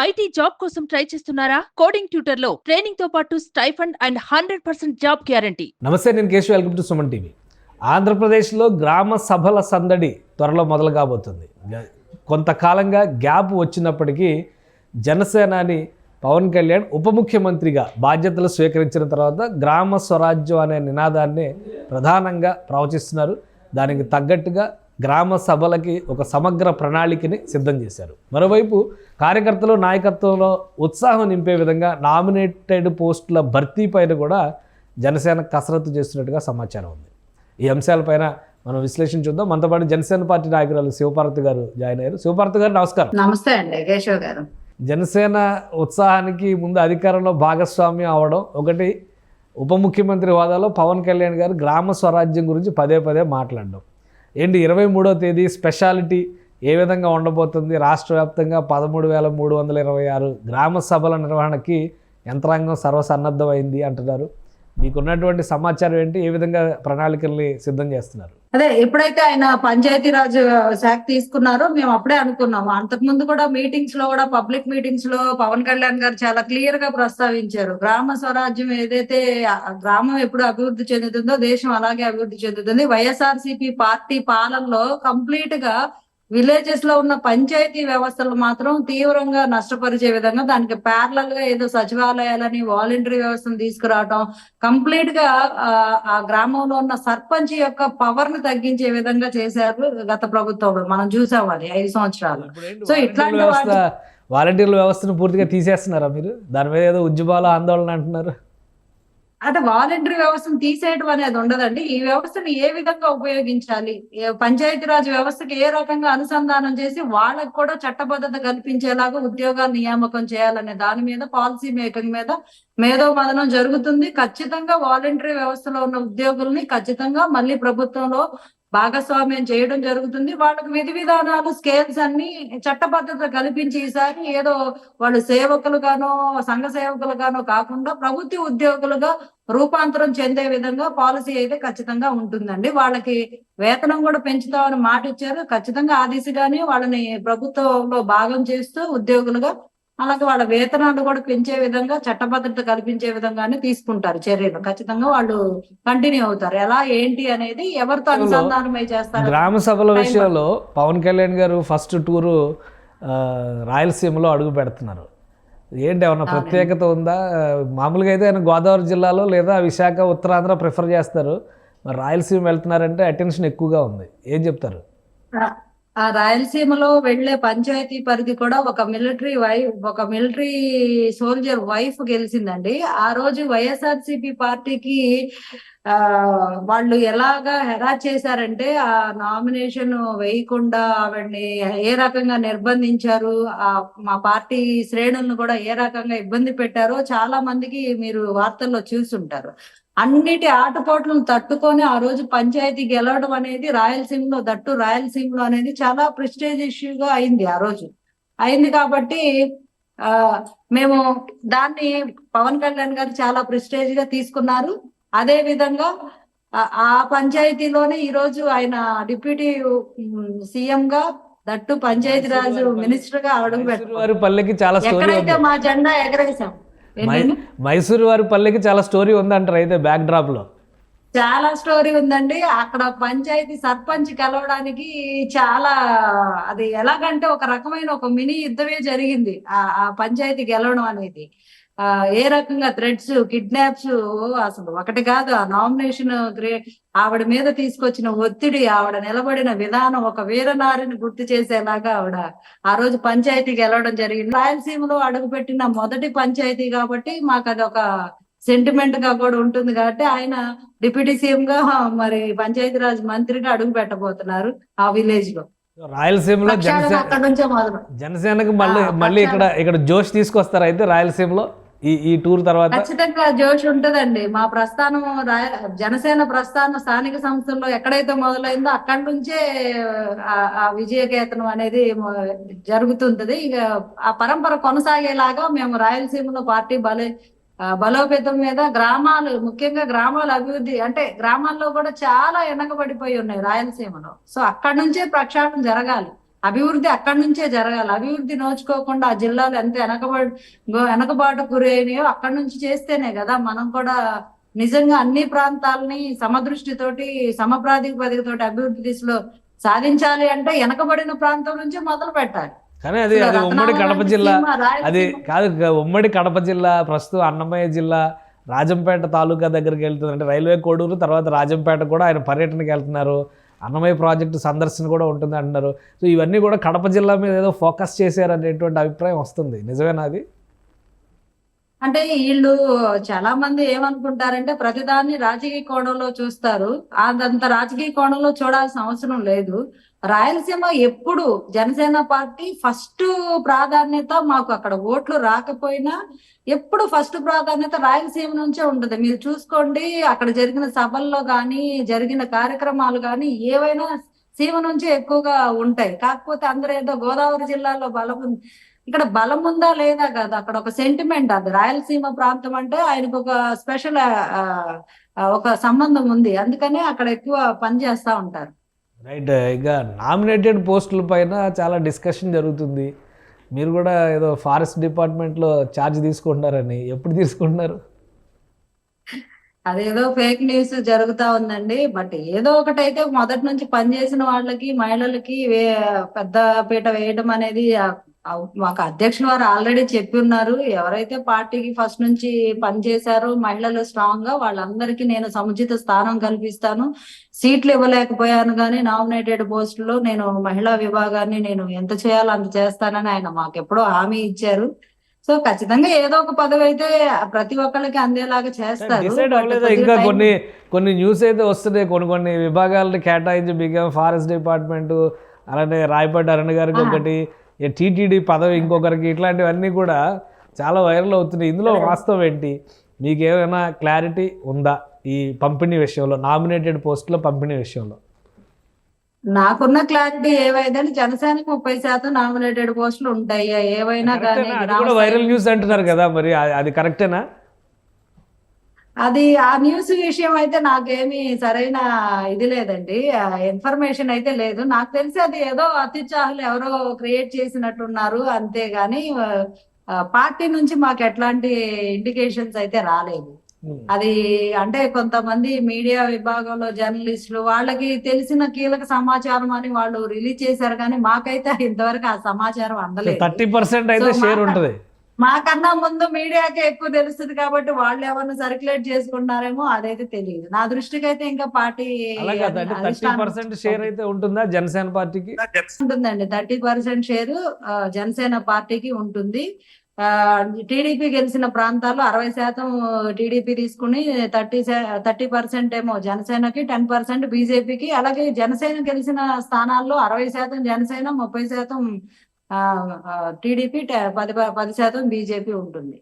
IT job కోసం try చేస్తున్నారా? Coding tutor లో ట్రైనింగ్ తో పాటు స్టైఫండ్ అండ్ 100% జాబ్ గ్యారంటీ. నమస్తే, నేను Keshav. Welcome to Suman TV. ఆంధ్రప్రదేశ్లో గ్రామ సభల సందడి త్వరలో మొదలు కాబోతుంది. కొంతకాలంగా గ్యాప్ వచ్చినప్పటికీ జనసేనాని పవన్ కళ్యాణ్ ఉప ముఖ్యమంత్రిగా బాధ్యతలు స్వీకరించిన తర్వాత గ్రామ స్వరాజ్యం అనే నినాదాన్ని ప్రధానంగా ప్రవచిస్తున్నారు. దానికి తగ్గట్టుగా గ్రామ సభలకి ఒక సమగ్ర ప్రణాళికని సిద్ధం చేశారు. మరోవైపు కార్యకర్తలు నాయకత్వంలో ఉత్సాహం నింపే విధంగా నామినేటెడ్ పోస్టుల భర్తీ పైన కూడా జనసేన కసరత్తు చేస్తున్నట్టుగా సమాచారం ఉంది. ఈ అంశాలపైన మనం విశ్లేషణ చూద్దాం. మనతో పాటు జనసేన పార్టీ నాయకురాలు శివపార్వతి గారు జాయిన్ అయ్యారు. శివపార్వతి గారు నమస్కారం. నమస్తే అండి కేశవ్ గారు. జనసేన ఉత్సాహానికి ముందు అధికారంలో భాగస్వామ్యం అవడం ఒకటి, ఉప ముఖ్యమంత్రి హోదాలో పవన్ కళ్యాణ్ గారు గ్రామ స్వరాజ్యం గురించి పదే పదే మాట్లాడడం ఏంటి, 23వ తేదీ స్పెషాలిటీ ఏ విధంగా ఉండబోతుంది? రాష్ట్ర వ్యాప్తంగా 13,326 గ్రామ సభల నిర్వహణకి యంత్రాంగం సర్వసన్నద్ధమైంది అంటున్నారు. మీకున్నటువంటి సమాచారం ఏంటి? ఏ విధంగా ప్రణాళికల్ని సిద్ధం చేస్తున్నారు? అదే ఎప్పుడైతే ఆయన పంచాయతీరాజ్ శాఖ తీసుకున్నారో మేము అప్పుడే అనుకున్నాము. అంతకుముందు కూడా మీటింగ్స్ లో కూడా పబ్లిక్ మీటింగ్స్ లో పవన్ కళ్యాణ్ గారు చాలా క్లియర్ గా ప్రస్తావించారు. గ్రామ స్వరాజ్యం ఏదైతే గ్రామం ఎప్పుడు అభివృద్ధి చెందుతుందో దేశం అలాగే అభివృద్ధి చెందుతుంది. వైఎస్ఆర్సీపీ పార్టీ పాలనలో కంప్లీట్ గా విలేజెస్ లో ఉన్న పంచాయతీ వ్యవస్థలు మాత్రం తీవ్రంగా నష్టపరిచే విధంగా దానికి ప్యారలల్ గా ఏదో సచివాలయాలని వాలంటరీ వ్యవస్థను తీసుకురావడం, కంప్లీట్ గా ఆ గ్రామంలో ఉన్న సర్పంచ్ యొక్క పవర్ ను తగ్గించే విధంగా చేశారు గత ప్రభుత్వంలో. మనం చూసాం అది 5 సంవత్సరాలు. సో ఇట్లాంటి వాలంటీర్ల వ్యవస్థను పూర్తిగా తీసేస్తున్నారా మీరు? దాని మీద ఏదో ఉద్యమాలు ఆందోళన అంటున్నారు. అంటే వాలంటరీ వ్యవస్థను తీసేయడం అనేది ఉండదండి. ఈ వ్యవస్థను ఏ విధంగా ఉపయోగించాలి, పంచాయతీరాజ్ వ్యవస్థకి ఏ రకంగా అనుసంధానం చేసి వాళ్ళకు కూడా చట్టబద్ధత కల్పించేలాగా ఉద్యోగాలు నియామకం చేయాలనే దాని మీద పాలసీ మేకింగ్ మీద మేధోమథనం జరుగుతుంది. ఖచ్చితంగా వాలంటరీ వ్యవస్థలో ఉన్న ఉద్యోగుల్ని ఖచ్చితంగా మళ్ళీ ప్రభుత్వంలో భాగస్వామ్యం చేయడం జరుగుతుంది. వాళ్ళకి విధి విధానాలు స్కేల్స్ అన్ని చట్టబద్ధత కల్పించి ఈసారి ఏదో వాళ్ళు సేవకులుగానో సంఘ సేవకులుగానో కాకుండా ప్రభుత్వ ఉద్యోగులుగా రూపాంతరం చెందే విధంగా పాలసీ అయితే ఖచ్చితంగా ఉంటుందండి. వాళ్ళకి వేతనం కూడా పెంచుతామని మాట ఇచ్చారు. ఖచ్చితంగా ఆ దిశగానే వాళ్ళని ప్రభుత్వంలో భాగం చేస్తూ ఉద్యోగులుగా, అలాగే వాళ్ళ వేతనాలు కూడా పెంచే విధంగా చట్టభద్రత కల్పించే విధంగానే తీసుకుంటారు చర్యలు. ఖచ్చితంగా వాళ్ళు కంటిన్యూ అవుతారు. ఎలా ఏంటి అనేది ఎవరితో అనుసంధానమై చేస్తారు. గ్రామ సభల విషయంలో పవన్ కళ్యాణ్ గారు ఫస్ట్ టూరు రాయలసీమలో అడుగు పెడుతున్నారు. ఏంటి, ఏమన్నా ప్రత్యేకత ఉందా? మామూలుగా అయితే ఆయన గోదావరి జిల్లాలో లేదా విశాఖ ఉత్తరాంధ్ర ప్రిఫర్ చేస్తారు. మరి రాయలసీమ వెళ్తున్నారంటే అటెన్షన్ ఎక్కువగా ఉంది. ఏం చెప్తారు? ఆ రాయలసీమలో వెళ్లే పంచాయతీ పరిధి కూడా ఒక మిలిటరీ సోల్జర్ వైఫ్ గెలిచిందండి. ఆ రోజు వైఎస్ఆర్సీపీ పార్టీకి వాళ్ళు ఎలాగా హెరాస్ చేశారంటే ఆ నామినేషన్ వేయకుండా ఆవిడ్ని ఏ రకంగా నిర్బంధించారు, మా పార్టీ శ్రేణులను కూడా ఏ రకంగా ఇబ్బంది పెట్టారో చాలా మందికి మీరు వార్తల్లో చూసుంటారు. అన్నిటి ఆటపోట్లను తట్టుకొని ఆ రోజు పంచాయతీ గెలవడం అనేది రాయలసీమలో అనేది చాలా ప్రెస్టేజ్ ఇష్యూగా అయింది. ఆ రోజు అయింది కాబట్టి మేము దాన్ని పవన్ కళ్యాణ్ గారు చాలా ప్రెస్టేజ్ గా తీసుకున్నారు. అదే విధంగా ఆ పంచాయతీలోనే ఈ రోజు ఆయన డిప్యూటీ సీఎం గా దట్టు పంచాయతీరాజ్ మినిస్టర్ గా అడుగు పెట్టారు. ఎక్కడైతే మా జెండా ఎగరేసాం. మైసూరు వారి పల్లెకి చాలా స్టోరీ ఉందంటారు. అయితే బ్యాక్ డ్రాప్ లో చాలా స్టోరీ ఉందండి. అక్కడ పంచాయతీ సర్పంచ్ కలవడానికి చాలా అది ఎలాగంటే ఒక రకమైన ఒక మినీ యుద్ధమే జరిగింది ఆ పంచాయతీ గెలవడం అనేది. ఏ రకంగా థ్రెడ్స్, కిడ్నాప్స్, అసలు ఒకటి కాదు. ఆ నామినేషన్ ఆవిడ మీద తీసుకొచ్చిన ఒత్తిడి, ఆవిడ నిలబడిన విధానం ఒక వీరనారిని గుర్తు చేసేలాగా ఆవిడ ఆ రోజు పంచాయతీ గెలవడం జరిగింది. రాయలసీమలో అడుగుపెట్టిన మొదటి పంచాయతీ కాబట్టి మాకు అది ఒక సెంటిమెంట్ గా కూడా ఉంటుంది. కాబట్టి ఆయన డిప్యూటీ సీఎం గా మరి పంచాయతీరాజ్ మంత్రిగా అడుగు పెట్టబోతున్నారు ఆ విలేజ్ లో. రాయలసీమలో అక్కడ నుంచే మొదలు జనసేనకు మళ్ళీ ఇక్కడ జోష్ తీసుకొస్తారు. అయితే రాయలసీమలో ఈ టూర్ తర్వాత ఖచ్చితంగా జోష్ ఉంటదండి. మా ప్రస్థానం జనసేన ప్రస్థానం స్థానిక సంస్థల్లో ఎక్కడైతే మొదలైందో అక్కడి నుంచే ఆ విజయకేతనం అనేది జరుగుతుంటది. ఇక ఆ పరంపర కొనసాగేలాగా మేము రాయలసీమలో పార్టీ బలోపేతం మీద గ్రామాలు, ముఖ్యంగా గ్రామాల అభివృద్ధి, అంటే గ్రామాల్లో కూడా చాలా వెనకబడిపోయి ఉన్నాయి రాయలసీమలో. సో అక్కడి నుంచే ప్రక్షాళన జరగాలి. అభివృద్ధి అక్కడి నుంచే జరగాలి. అభివృద్ధి నోచుకోకుండా ఆ జిల్లాలు ఎంత వెనకబాటు గురైనాయో అక్కడి నుంచి చేస్తేనే కదా మనం కూడా నిజంగా అన్ని ప్రాంతాలని సమదృష్టితోటి సమప్రాతిపదికతోటి అభివృద్ధి దిశలో సాధించాలి అంటే వెనకబడిన ప్రాంతం నుంచి మొదలు పెట్టాలి. కానీ అది ఉమ్మడి కడప జిల్లా, అది కాదు, ఉమ్మడి కడప జిల్లా ప్రస్తుతం అన్నమయ్య జిల్లా రాజంపేట తాలూకా దగ్గరికి వెళ్తుంది. అంటే రైల్వే కోడూరు తర్వాత రాజంపేట కూడా ఆయన పర్యటనకి వెళ్తున్నారు. అన్నమయ్య ప్రాజెక్టు సందర్శన కూడా ఉంటుంది అంటున్నారు. సో ఇవన్నీ కూడా కడప జిల్లా మీద ఏదో ఫోకస్ చేశారనేటువంటి అభిప్రాయం వస్తుంది. నిజమేనా అది? అంటే వీళ్ళు చాలా మంది ఏమనుకుంటారంటే ప్రతిదాన్ని రాజకీయ కోణంలో చూస్తారు. అదంత రాజకీయ కోణంలో చూడాల్సిన అవసరం లేదు. రాయలసీమ ఎప్పుడు జనసేన పార్టీ ఫస్ట్ ప్రాధాన్యత, మాకు అక్కడ ఓట్లు రాకపోయినా ఎప్పుడు ఫస్ట్ ప్రాధాన్యత రాయలసీమ నుంచే ఉంటుంది. మీరు చూసుకోండి, అక్కడ జరిగిన సభల్లో కానీ జరిగిన కార్యక్రమాలు కానీ ఏవైనా సీమ నుంచే ఎక్కువగా ఉంటాయి. కాకపోతే అందరూ ఏదో గోదావరి జిల్లాలో బలం ఉంది, ఇక్కడ బలం ఉందా లేదా కదా, అక్కడ ఒక సెంటిమెంట్. అది రాయలసీమ ప్రాంతం అంటే ఆయనకు ఒక స్పెషల్ ఒక సంబంధం ఉంది, అందుకనే అక్కడ ఎక్కువ పని చేస్తా ఉంటారు. రైట్. ఇక నామినేటెడ్ పోస్టుల పైన చాలా డిస్కషన్ జరుగుతుంది. మీరు కూడా ఏదో ఫారెస్ట్ డిపార్ట్మెంట్లో ఛార్జ్ తీసుకుంటున్నారని, ఎప్పుడు తీసుకుంటున్నారు? అదేదో ఫేక్ న్యూస్ జరుగుతా ఉందండి. బట్ ఏదో ఒకటైతే మొదటి నుంచి పనిచేసిన వాళ్ళకి, మహిళలకి పెద్ద పీట వేయడం అనేది మాకు అధ్యక్షుల వారు ఆల్రెడీ చెప్పి ఉన్నారు. ఎవరైతే పార్టీకి ఫస్ట్ నుంచి పనిచేశారో మహిళలు స్ట్రాంగ్ గా, వాళ్ళందరికీ నేను సముచిత స్థానం కల్పిస్తాను. సీట్లు ఇవ్వలేకపోయాను కానీ నామినేటెడ్ పోస్టులో నేను మహిళా విభాగాన్ని నేను ఎంత చేయాలో అంత చేస్తానని ఆయన మాకు ఎప్పుడో హామీ ఇచ్చారు. సో ఖచ్చితంగా ఏదో ఒక పదవి అయితే ప్రతి ఒక్కరికి అందేలాగా చేస్తారు. డిసైడ్ అవ్వలేదు ఇంకా? కొన్ని న్యూస్ అయితే వస్తున్నాయి, కొన్ని విభాగాలను కేటాయించి బిగా ఫారెస్ట్ డిపార్ట్మెంట్, అలానే రాయపాటి అరుణ్ గారికి ఒకటి, టీటీడీ పదవి ఇంకొకరికి, ఇట్లాంటివన్నీ కూడా చాలా వైరల్ అవుతున్నాయి. ఇందులో వాస్తవం ఏంటి? మీకు ఏమైనా క్లారిటీ ఉందా ఈ పంపిణీ విషయంలో, నామినేటెడ్ పోస్టుల పంపిణీ విషయంలో? నాకున్న క్లారిటీ ఏవైతే జనసేనకి 30% నామినేటెడ్ పోస్టులు ఉంటాయి. ఏవైనా కానీ వైరల్ న్యూస్ అంటున్నారు కదా, మరి అది కరెక్టేనా? అది ఆ న్యూస్ విషయం అయితే నాకేమి సరైన ఇది లేదండి, ఇన్ఫర్మేషన్ అయితే లేదు. నాకు తెలిసి అది ఏదో అత్యుత్సాహాలు ఎవరో క్రియేట్ చేసినట్టున్నారు, అంతేగాని పార్టీ నుంచి మాకు ఎట్లాంటి ఇండికేషన్స్ అయితే రాలేదు. అది అంటే కొంతమంది మీడియా విభాగంలో జర్నలిస్టులు వాళ్ళకి తెలిసిన కీలక సమాచారం అని వాళ్ళు రిలీజ్ చేశారు, కానీ మాకైతే ఇంతవరకు ఆ సమాచారం అందలేదు. 30% అయితే షేర్ ఉంటుంది. మాకన్నా ముందు మీడియాకే ఎక్కువ తెలుస్తుంది కాబట్టి వాళ్ళు ఏమన్నా సర్క్యులేట్ చేసుకుంటున్నారేమో అదైతే తెలియదు. నా దృష్టికి అయితే ఇంకా పార్టీ 30% షేర్ అయితే ఉంటుందా జనసేన పార్టీకి? ఉంటుందండి, 30% షేర్ జనసేన పార్టీకి ఉంటుంది. టీడీపీ గెలిచిన ప్రాంతాల్లో 60% టీడీపీ తీసుకుని 30% ఏమో జనసేనకి, 10% బీజేపీకి. అలాగే జనసేన గెలిచిన స్థానాల్లో 60% జనసేన, 30% టీడీపీ, 10% బీజేపీ ఉంటుంది.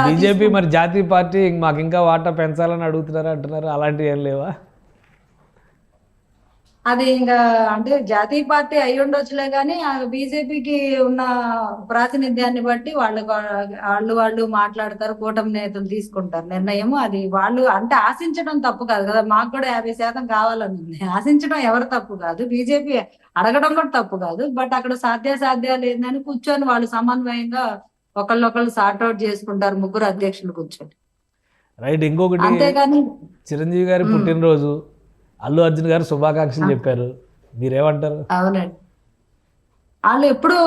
బీజేపీ మరి జాతీయ పార్టీ మాకు ఇంకా వాటా పెంచాలని అడుగుతున్నారు అంటున్నారు, అలాంటివి ఏం లేవా? అది ఇంకా అంటే జాతీయ పార్టీ అయి ఉండొచ్చులే కానీ బీజేపీకి ఉన్న ప్రాతినిధ్యాన్ని బట్టి వాళ్ళు మాట్లాడతారు, కూటమి నేతలు తీసుకుంటారు నిర్ణయం. అది వాళ్ళు అంటే ఆశించడం తప్పు కాదు కదా, మాకు కూడా 50% కావాలని ఉంది. ఆశించడం ఎవరు తప్పు కాదు, బీజేపీ అడగడం కూడా తప్పు కాదు. బట్ అక్కడ సాధ్యాలు ఏందని కూర్చొని వాళ్ళు సమన్వయంగా ఒకళ్ళొకళ్ళు సార్ట్అవుట్ చేసుకుంటారు, ముగ్గురు అధ్యక్షులు కూర్చొని. రైట్. ఇంకొకటి, అంతేగాని చిరంజీవి గారి పుట్టినరోజు, అల్లు అర్జున్ గారు శుభాకాంక్షలు చెప్పారు, మీరేమంటారు? అవునండి, వాళ్ళు ఎప్పుడు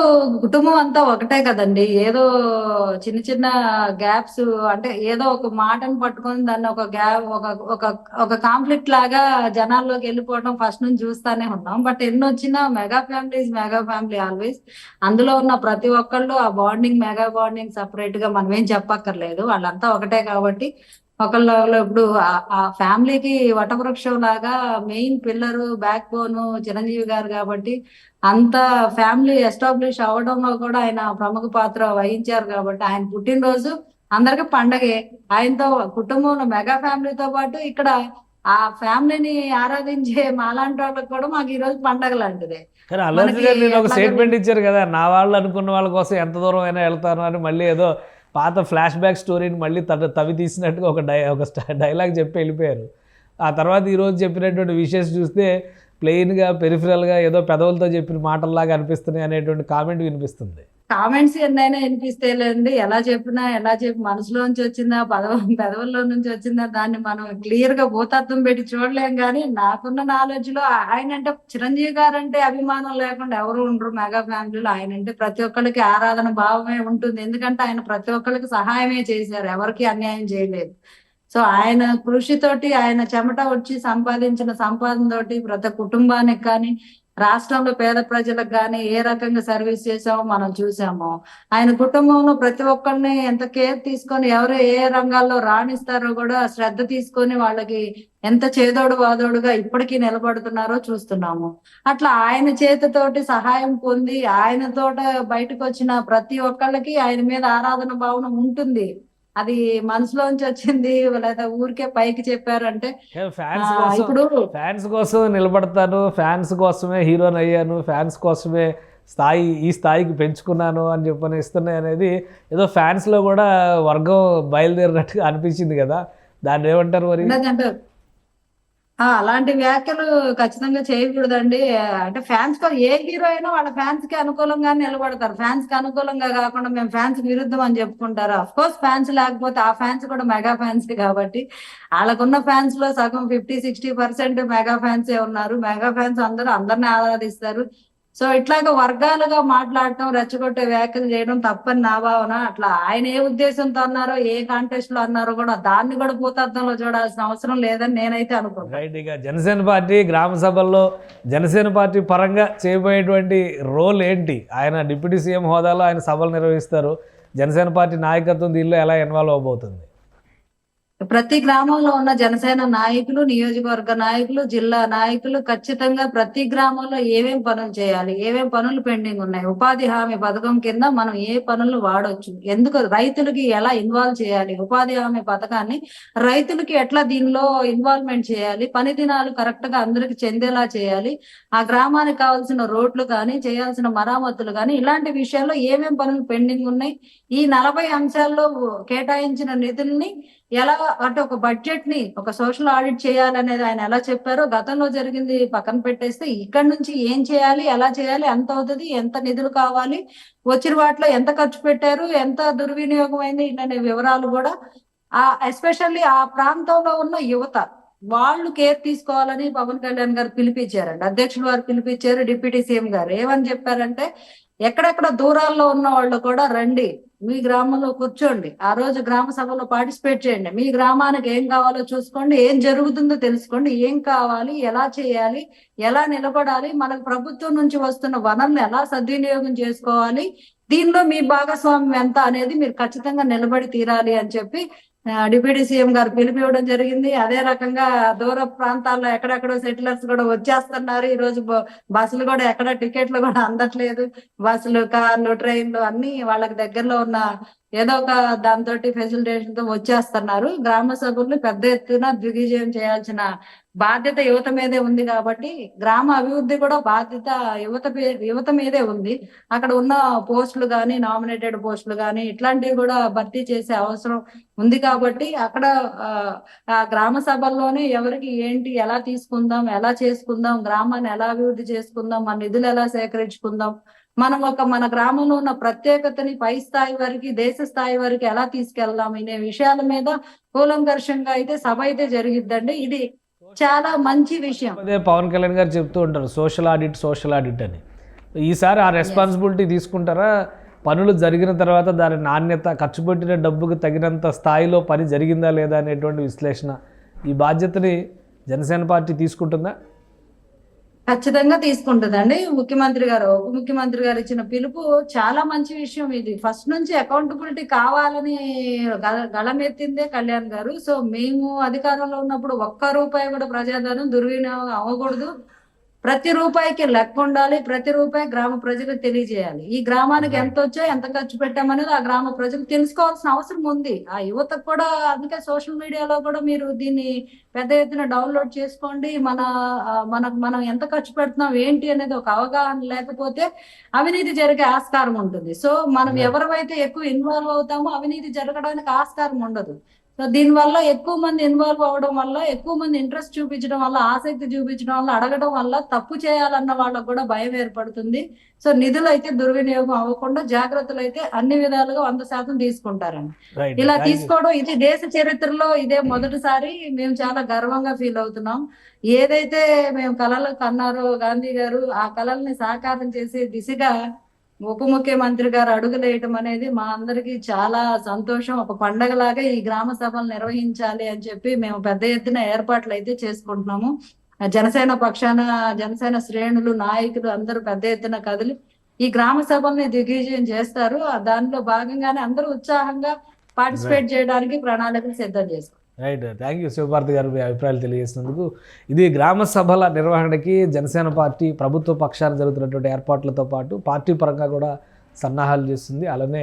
కుటుంబం అంతా ఒకటే కదండి. ఏదో చిన్న గ్యాప్స్ అంటే ఏదో ఒక మాటను పట్టుకొని దాన్ని ఒక గ్యాప్ ఒక కాన్ఫ్లిక్ట్ లాగా జనాల్లోకి వెళ్ళిపోవడం ఫస్ట్ నుంచి చూస్తానే ఉన్నాం. బట్ ఎన్ని వచ్చినా mega family is mega family always. అందులో ఉన్న ప్రతి ఒక్కళ్ళు ఆ బాండింగ్, మెగా బాండింగ్ సపరేట్ గా మనం ఏం చెప్పక్కర్లేదు, వాళ్ళంతా ఒకటే కాబట్టి ఒకళ్ళు ఇప్పుడు ఆ ఫ్యామిలీకి వటవృక్షం లాగా main pillar, back bone Chiranjeevi గారు కాబట్టి అంత ఫ్యామిలీ ఎస్టాబ్లిష్ అవడంలో కూడా ఆయన ప్రముఖ పాత్ర వహించారు. కాబట్టి ఆయన పుట్టినరోజు అందరికి పండగే. ఆయనతో కుటుంబంలో మెగా ఫ్యామిలీతో పాటు ఇక్కడ ఆ ఫ్యామిలీని ఆరాధించే మాలాంటి వాళ్ళకి కూడా మాకు ఈ రోజు పండగ లాంటిదే. కానీ అల్లర్జున్ గారు నేను ఒక స్టేట్మెంట్ ఇచ్చారు కదా, నా వాళ్ళు అనుకున్న వాళ్ళ కోసం ఎంత దూరం అయినా వెళ్తాను అని, మళ్ళీ ఏదో పాత ఫ్లాష్ బ్యాక్ స్టోరీని మళ్ళీ తవి తీసినట్టుగా ఒక డైలాగ్ చెప్పి వెళ్ళిపోయారు. ఆ తర్వాత ఈరోజు చెప్పినటువంటి విషయస్ చూస్తే ప్లెయిన్గా పెరిఫరల్గా ఏదో పెదవులతో చెప్పిన మాటల్లాగా అనిపిస్తున్నాయి అనేటువంటి కామెంట్ వినిపిస్తుంది. కామెంట్స్ ఎన్నైనా వినిపిస్తేలేండి, ఎలా చెప్పి మనసులోంచి వచ్చిందా పెదవుల్లో నుంచి వచ్చిందా దాన్ని మనం క్లియర్ గా భూతత్వం పెట్టి చూడలేం. కానీ నాకున్న నాలెడ్జ్ లో ఆయన అంటే చిరంజీవి గారు అంటే అభిమానం లేకుండా ఎవరు ఉండరు మెగా ఫ్యామిలీలో. ఆయన అంటే ప్రతి ఒక్కరికి ఆరాధన భావమే ఉంటుంది. ఎందుకంటే ఆయన ప్రతి ఒక్కరికి సహాయమే చేశారు, ఎవరికి అన్యాయం చేయలేదు. సో ఆయన కృషితోటి, ఆయన చెమట వచ్చి సంపాదించిన సంపాదన తోటి ప్రతి కుటుంబానికి కానీ, రాష్ట్రంలో పేద ప్రజలకు కానీ ఏ రకంగా సర్వీస్ చేసామో మనం చూసాము. ఆయన కుటుంబంలో ప్రతి ఒక్కరిని ఎంత కేర్ తీసుకొని ఎవరు ఏ రంగాల్లో రాణిస్తారో కూడా శ్రద్ధ తీసుకొని వాళ్ళకి ఎంత చేదోడు వాదోడుగా ఇప్పటికీ నిలబడుతున్నారో చూస్తున్నాము. అట్లా ఆయన చేతితోటి సహాయం పొంది ఆయనతోట బయటకు వచ్చిన ప్రతి ఒక్కళ్ళకి ఆయన మీద ఆరాధన భావన ఉంటుంది. అది మనసులోంచి వచ్చింది లేదా ఊరికే పైకి చెప్పారంటే ఇప్పుడు ఫ్యాన్స్ కోసం నిలబడతాను, ఫ్యాన్స్ కోసమే హీరోని అయ్యాను, ఫ్యాన్స్ కోసమే ఈ స్థాయికి పెంచుకున్నాను అని చెప్పని ఇస్తున్నాయి అనేది ఏదో ఫ్యాన్స్లో కూడా వర్గం బయలుదేరినట్టుగా అనిపించింది కదా, దాన్ని ఏమంటారు మరి? అలాంటి వ్యాఖ్యలు ఖచ్చితంగా చేయకూడదండి. అంటే ఫ్యాన్స్ ఏ హీరో అయినా వాళ్ళ ఫ్యాన్స్ కి అనుకూలంగా నిలబడతారు. ఫ్యాన్స్ కి అనుకూలంగా కాకుండా మేము ఫ్యాన్స్ విరుద్ధం అని చెప్పుకుంటారు. అఫ్ కోర్స్ ఫ్యాన్స్ లేకపోతే ఆ ఫ్యాన్స్ కూడా మెగా ఫ్యాన్స్ కాబట్టి వాళ్ళకున్న ఫ్యాన్స్ లో సగం 50-60% మెగా ఫ్యాన్సే ఉన్నారు. మెగా ఫ్యాన్స్ అందరిని ఆరాధిస్తారు. సో ఇట్లాగా వర్గాలుగా మాట్లాడటం, రెచ్చగొట్టే వ్యాఖ్యలు చేయడం తప్పని నా భావన. అట్లా ఆయన ఏ ఉద్దేశంతో అన్నారో, ఏ కాంటెస్ట్ లో అన్నారో కూడా దాన్ని కూడా భూతార్థంలో చూడాల్సిన అవసరం లేదని నేనైతే అనుకుంటున్నాను. రైట్. ఇక జనసేన పార్టీ గ్రామ సభల్లో జనసేన పార్టీ పరంగా చేయబోయేటువంటి రోల్ ఏంటి? ఆయన డిప్యూటీ సీఎం హోదాలో ఆయన సభలు నిర్వహిస్తారు. జనసేన పార్టీ నాయకత్వం దీనిలో ఎలా ఇన్వాల్వ్ అవబోతుంది? ప్రతి గ్రామంలో ఉన్న జనసేన నాయకులు, నియోజకవర్గ నాయకులు, జిల్లా నాయకులు ఖచ్చితంగా ప్రతి గ్రామంలో ఏమేం పనులు చేయాలి, ఏమేం పనులు పెండింగ్ ఉన్నాయి, ఉపాధి హామీ పథకం కింద మనం ఏ పనులు వాడొచ్చు, ఎందుకు రైతులకి ఎలా ఇన్వాల్వ్ చేయాలి, ఉపాధి హామీ పథకాన్ని రైతులకి ఎట్లా దీనిలో ఇన్వాల్వ్మెంట్ చేయాలి, పని దినాలు కరెక్ట్ గా అందరికి చెందేలా చేయాలి, ఆ గ్రామానికి కావాల్సిన రోడ్లు కానీ, చేయాల్సిన మరామతులు కానీ, ఇలాంటి విషయాల్లో ఏమేం పనులు పెండింగ్ ఉన్నాయి, ఈ 40 అంశాల్లో కేటాయించిన నిధుల్ని ఎలా అంటే ఒక బడ్జెట్ ని ఒక సోషల్ ఆడిట్ చేయాలనేది ఆయన ఎలా చెప్పారో, గతంలో జరిగింది పక్కన పెట్టేస్తే ఇక్కడ నుంచి ఏం చేయాలి, ఎలా చేయాలి, ఎంత అవుతుంది, ఎంత నిధులు కావాలి, వచ్చిన వాటిలో ఎంత ఖర్చు పెట్టారు, ఎంత దుర్వినియోగం అయింది అనే వివరాలు కూడా ఎస్పెషల్లీ ఆ ప్రాంతంలో ఉన్న యువత వాళ్ళు కేర్ తీసుకోవాలని పవన్ కళ్యాణ్ గారు పిలిపించారండి. అధ్యక్షులు వారు పిలిపించారు. డిప్యూటీ సీఎం గారు ఏమని చెప్పారంటే, ఎక్కడెక్కడ దూరాల్లో ఉన్న వాళ్ళు కూడా రండి, మీ గ్రామంలో కూర్చోండి, ఆ రోజు గ్రామ సభలో పార్టిసిపేట్ చేయండి, మీ గ్రామానికి ఏం కావాలో చూసుకోండి, ఏం జరుగుతుందో తెలుసుకోండి, ఏం కావాలి, ఎలా చేయాలి, ఎలా నిలబడాలి, మనకు ప్రభుత్వం నుంచి వస్తున్న వనరులు ఎలా సద్వినియోగం చేసుకోవాలి, దీనిలో మీ భాగస్వామ్యం ఎంత అనేది మీరు ఖచ్చితంగా నిలబడి తీరాలి అని చెప్పి డిప్యూటీ సీఎం గారు పిలిపివ్వడం జరిగింది. అదే రకంగా దూర ప్రాంతాల్లో ఎక్కడెక్కడో సెటిలర్స్ కూడా వచ్చేస్తున్నారు. ఈ రోజు బస్సులు కూడా ఎక్కడ టికెట్లు కూడా అందట్లేదు. బస్సులు, కార్లు, ట్రైన్లు అన్ని వాళ్ళకి దగ్గరలో ఉన్న ఏదో ఒక దాంతో ఫెసిలిటేషన్ తో వచ్చేస్తున్నారు. గ్రామ సభలను పెద్ద ఎత్తున దిగ్విజయం చేయాల్సిన బాధ్యత యువత మీదే ఉంది. కాబట్టి గ్రామ అభివృద్ధి కూడా బాధ్యత యువత మీదే ఉంది. అక్కడ ఉన్న పోస్టులు కానీ, నామినేటెడ్ పోస్టులు కానీ ఇట్లాంటివి కూడా భర్తీ చేసే అవసరం ఉంది. కాబట్టి అక్కడ ఆ గ్రామ సభల్లోనే ఎవరికి ఏంటి, ఎలా తీసుకుందాం, ఎలా చేసుకుందాం, గ్రామాన్ని ఎలా అభివృద్ధి చేసుకుందాం, మన నిధులు ఎలా సేకరించుకుందాం, మనం మన గ్రామంలో ఉన్న ప్రత్యేకతని పై స్థాయి వరకు, దేశ స్థాయి వరకు ఎలా తీసుకెళ్దాం అనే విషయాల మీద కూలంకర్షంగా అయితే సభ అయితే జరిగిద్దండి. ఇది చాలా మంచి విషయం. అదే పవన్ కళ్యాణ్ గారు చెప్తూ ఉంటారు సోషల్ ఆడిట్ అని. ఈసారి ఆ రెస్పాన్సిబిలిటీ తీసుకుంటారా? పనులు జరిగిన తర్వాత దాని నాణ్యత, ఖర్చు పెట్టిన డబ్బుకు తగినంత స్థాయిలో పని జరిగిందా లేదా అనేటువంటి విశ్లేషణ, ఈ బాధ్యతని జనసేన పార్టీ తీసుకుంటుందా? ఖచ్చితంగా తీసుకుంటుందండి. ముఖ్యమంత్రి గారు, ఉప ముఖ్యమంత్రి గారు ఇచ్చిన పిలుపు చాలా మంచి విషయం. ఇది ఫస్ట్ నుంచి అకౌంటబిలిటీ కావాలని గళమెత్తిందే కళ్యాణ్ గారు. సో మేము అధికారంలో ఉన్నప్పుడు ఒక్క రూపాయి కూడా ప్రజాధనం దుర్వినియోగం అవ్వకూడదు, ప్రతి రూపాయికి లెక్క ఉండాలి, ప్రతి రూపాయి గ్రామ ప్రజలకు తెలియజేయాలి. ఈ గ్రామానికి ఎంత వచ్చో, ఎంత ఖర్చు పెట్టామనేది ఆ గ్రామ ప్రజలు తెలుసుకోవాల్సిన అవసరం ఉంది. ఆ యువతకు కూడా. అందుకే సోషల్ మీడియాలో కూడా మీరు దీన్ని పెద్ద ఎత్తున డౌన్లోడ్ చేసుకోండి. మనం ఎంత ఖర్చు పెడుతున్నాం ఏంటి అనేది ఒక అవగాహన లేకపోతే అవినీతి జరిగే ఆస్కారం ఉంటుంది. సో మనం ఎవరైతే ఎక్కువ ఇన్వాల్వ్ అవుతామో అవినీతి జరగడానికి ఆస్కారం ఉండదు. సో దీనివల్ల ఎక్కువ మంది ఇన్వాల్వ్ అవ్వడం వల్ల, ఎక్కువ మంది ఇంట్రెస్ట్ చూపించడం వల్ల, ఆసక్తి చూపించడం వల్ల, అడగడం వల్ల తప్పు చేయాలన్న వాళ్ళకు కూడా భయం ఏర్పడుతుంది. సో నిధులు అయితే దుర్వినియోగం అవ్వకుండా జాగ్రత్తలు అయితే అన్ని విధాలుగా 100% తీసుకుంటారండి. రైట్, ఇలా థ్యాంక్ యూ. తీసుకోవడం ఇది దేశ చరిత్రలో ఇదే మొదటిసారి. మేము చాలా గర్వంగా ఫీల్ అవుతున్నాం. ఏదైతే మేము కలలు కన్నారో గాంధీ గారు, ఆ కలల్ని సాకారం చేసే దిశగా ఉప ముఖ్యమంత్రి గారు అడుగులేయటం అనేది మా అందరికి చాలా సంతోషం. ఒక పండగలాగా ఈ గ్రామ సభలు నిర్వహించాలి అని చెప్పి మేము పెద్ద ఎత్తున ఏర్పాట్లు అయితే చేసుకుంటున్నాము. జనసేన పక్షాన జనసేన శ్రేణులు, నాయకులు అందరూ పెద్ద ఎత్తున కదిలి ఈ గ్రామ సభల్ని దిగ్విజయం చేస్తారు. దానిలో భాగంగానే అందరూ ఉత్సాహంగా పార్టిసిపేట్ చేయడానికి ప్రణాళికలు సిద్ధం చేస్తారు. రైట్, థ్యాంక్ యూ శివభారతి గారు మీ అభిప్రాయాలు తెలియజేసినందుకు. ఇది గ్రామ సభల నిర్వహణకి జనసేన పార్టీ ప్రభుత్వ పక్షాన జరుగుతున్నటువంటి ఏర్పాట్లతో పాటు పార్టీ పరంగా కూడా సన్నాహాలు చేస్తుంది. అలానే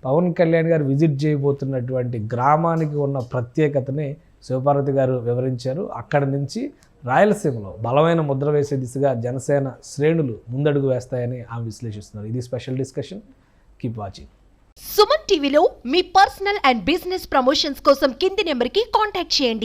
పవన్ కళ్యాణ్ గారు విజిట్ చేయబోతున్నటువంటి గ్రామానికి ఉన్న ప్రత్యేకతని శివపార్వతి గారు వివరించారు. అక్కడి నుంచి రాయలసీమలో బలమైన ముద్ర వేసే దిశగా జనసేన శ్రేణులు ముందడుగు వేస్తాయని ఆమె విశ్లేషిస్తున్నారు. ఇది special discussion. Keep watching. Suman టీవీలో మీ పర్సనల్ అండ్ బిజినెస్ ప్రమోషన్స్ కోసం కింది నెంబర్కి కాంటాక్ట్ చేయండి.